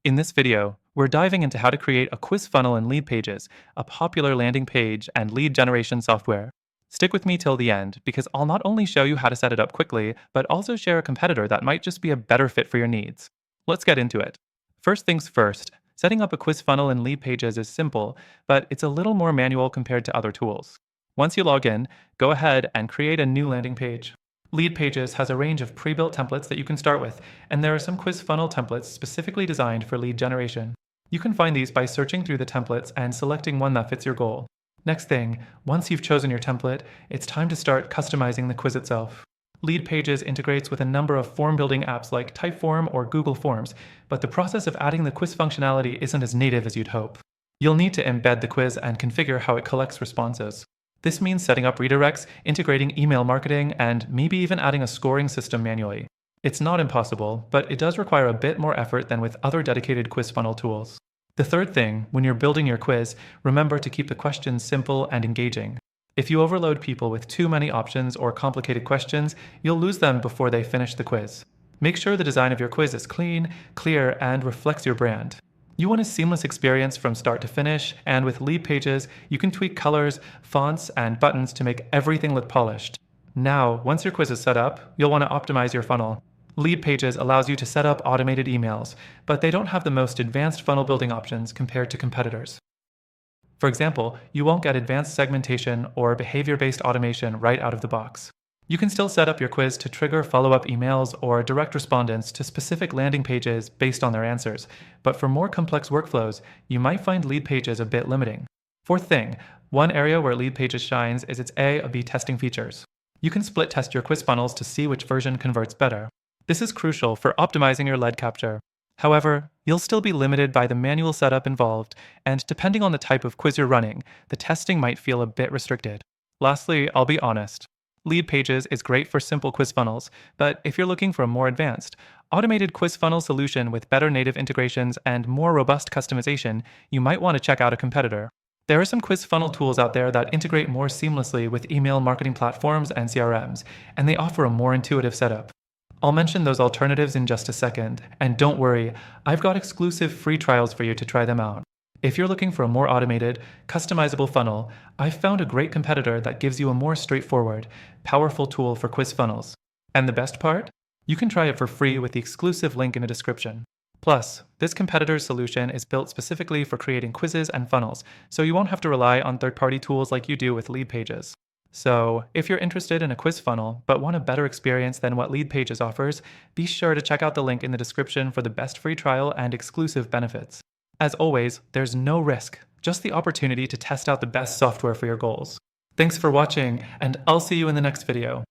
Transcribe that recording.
In this video, we're diving into how to create a quiz funnel in LeadPages, a popular landing page and lead generation software. Stick with me till the end because I'll not only show you how to set it up quickly, but also share a competitor that might just be a better fit for your needs. Let's get into it. First things first, setting up a quiz funnel in LeadPages is simple, but it's a little more manual compared to other tools. Once you log in, go ahead and create a new landing page. LeadPages has a range of pre-built templates that you can start with, and there are some quiz funnel templates specifically designed for lead generation. You can find these by searching through the templates and selecting one that fits your goal. Next thing, once you've chosen your template, it's time to start customizing the quiz itself. LeadPages integrates with a number of form-building apps like Typeform or Google Forms, but the process of adding the quiz functionality isn't as native as you'd hope. You'll need to embed the quiz and configure how it collects responses. This means setting up redirects, integrating email marketing, and maybe even adding a scoring system manually. It's not impossible, but it does require a bit more effort than with other dedicated quiz funnel tools. The third thing, when you're building your quiz, remember to keep the questions simple and engaging. If you overload people with too many options or complicated questions, you'll lose them before they finish the quiz. Make sure the design of your quiz is clean, clear, and reflects your brand. You want a seamless experience from start to finish, and with LeadPages, you can tweak colors, fonts, and buttons to make everything look polished. Now, once your quiz is set up, you'll want to optimize your funnel. LeadPages allows you to set up automated emails, but they don't have the most advanced funnel building options compared to competitors. For example, you won't get advanced segmentation or behavior-based automation right out of the box. You can still set up your quiz to trigger follow-up emails or direct respondents to specific landing pages based on their answers, but for more complex workflows, you might find LeadPages a bit limiting. Fourth thing, one area where LeadPages shines is its A/B testing features. You can split test your quiz funnels to see which version converts better. This is crucial for optimizing your lead capture. However, you'll still be limited by the manual setup involved, and depending on the type of quiz you're running, the testing might feel a bit restricted. Lastly, I'll be honest. LeadPages is great for simple quiz funnels, but if you're looking for a more advanced, automated quiz funnel solution with better native integrations and more robust customization, you might want to check out a competitor. There are some quiz funnel tools out there that integrate more seamlessly with email marketing platforms and CRMs, and they offer a more intuitive setup. I'll mention those alternatives in just a second, and don't worry, I've got exclusive free trials for you to try them out. If you're looking for a more automated, customizable funnel, I've found a great competitor that gives you a more straightforward, powerful tool for quiz funnels. And the best part? You can try it for free with the exclusive link in the description. Plus, this competitor's solution is built specifically for creating quizzes and funnels, so you won't have to rely on third-party tools like you do with LeadPages. So, if you're interested in a quiz funnel but want a better experience than what LeadPages offers, be sure to check out the link in the description for the best free trial and exclusive benefits. As always, there's no risk, just the opportunity to test out the best software for your goals. Thanks for watching, and I'll see you in the next video.